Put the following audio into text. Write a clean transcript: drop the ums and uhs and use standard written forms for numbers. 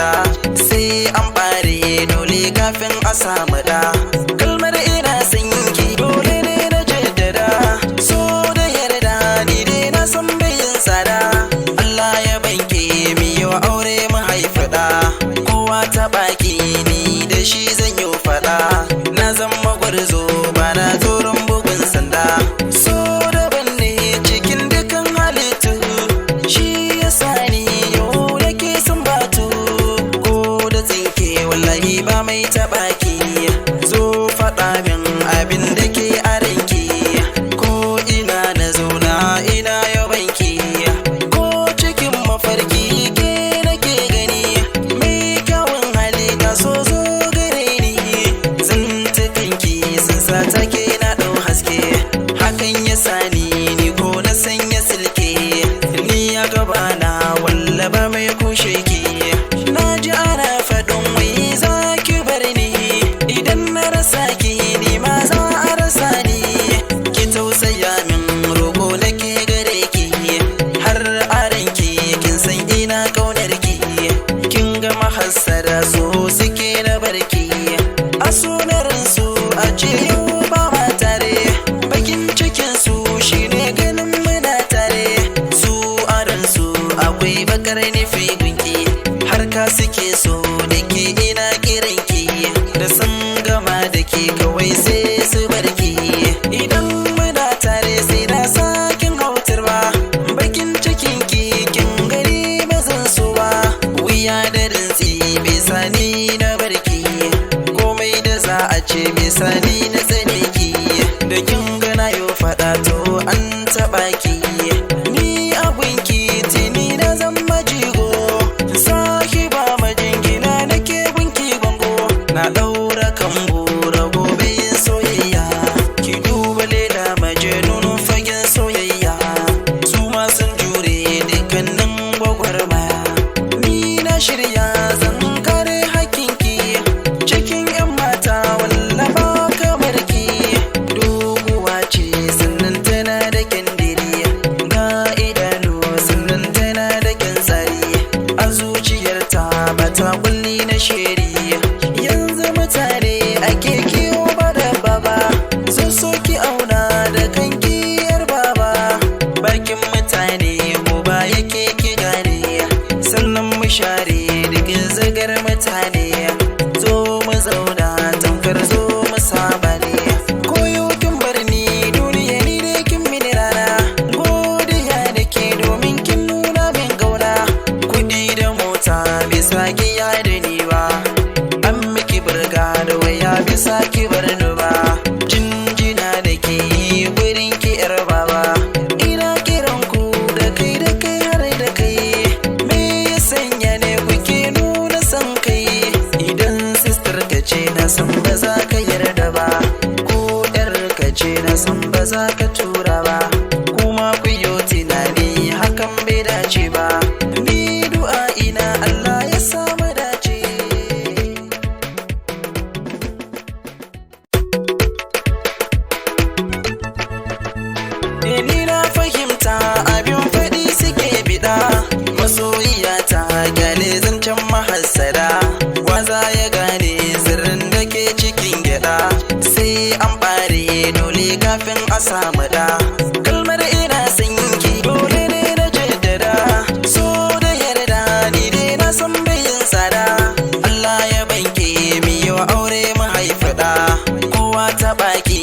da sai an bare dole kafin a samu da. Kalmar ina son ki dole ne na jaddada, so da yarda ni dai na san bayin tsada. Allah ya banke mi yau aure mu haifi da, kowa ta baki ni da shi zan yi fada. Na zama gwarzo ba na tsoron bugun sanda, so daban ne cikin dukan halittu, shi ya sani yau da ke sun batu. Ko da tsinke wallahi ba mai taɓa ki, zo faɗa min abin da ke a ranki. Ko ina na zauna ina yabanki, ko cikin mafarki ke nake gani. Mai kyawun hali ta so zo gare ni, zantukanki sun sa take na ɗau haske. Hakan ya sani ni ko na sanya silke, ni ya gaba na wallaba mai kushe ki. Na ji ana faɗin wai za ki bar ni, idan na rasa ki ni ma za a rasa ni. Ki tausaya min roƙo nake gare ki, har a ranki kin san ina ƙaunar ki. Kin ga mahassada so suke na barki, a sunarin su a ce yau ba ma tare. Bakin cikin su shine ganin muna tare, su aran su akwai bakar nufi gunki. Har ka suke so da ke ina kiranki, da sun gama da ke kawai sai su barki. Idan muna tare sai na sakin hautar ba, bakin cikin ki kin gari ba zan so ba. Wuya da rintsi bai sani na barki, komai da za a ce bai sani na tsane ki. Da kin gana yau faɗa to an taɓa ki, ni abunki tini na zama jigo. Sahiba majingina nake gunki bango, na ɗaura kambu rago bayin soyayya. Ki duba Laila Majnun fagen soyayya, su ma sun jure dukkanin gwagwarmaya. Ni na shirya zan kare hakinki, cikin 'yan mata wallaba kamar ki. Doguwa ce sannan tana da kyandiri, ga idanu sannan tana da kyan tsari. A zuciyarta bata kulli na sheri, yanzu mutane ake kiwo ba da baba. Zan so ki auna da kanki yar baba, bakin mutane ko ba yake ki gane. Sannan mu share digin zagar mutane, zo mu zauna tamkar zo mu saba ne. Koyo kin bar ni duniya ni dai kin mini rana, godiya da ke domin kin nuna min gauna. Kuɗi da mota bisa ki ya da ni ba, an miki burga da waya bisa ki bar ni ba. Jinjina da ke yi gurin ki yar baba, ina kiran ku da kai har da kai. Me ya sanya ne kuke nuna san kai, idan sister ka ce na san ba za ka yarda ba, ko yar ka ce na san ba za ka tura ba. Kuma ku yi tunani hakan bai dace ba, ni du'a ina Allah ya samu dace. Ni na fahimta abin faɗi suke biɗa, masoyiya ta gane zancen mahassada. Waza ya gane sirrin da ke cikin gyaɗa, sai an ɓare dole kafin a samu da. Kalmar ina son ki dole ne na jaddada, so da yarda ni dai na san bayin tsada. Allah ya banke mi yau aure mu haifi da, kowa ta baki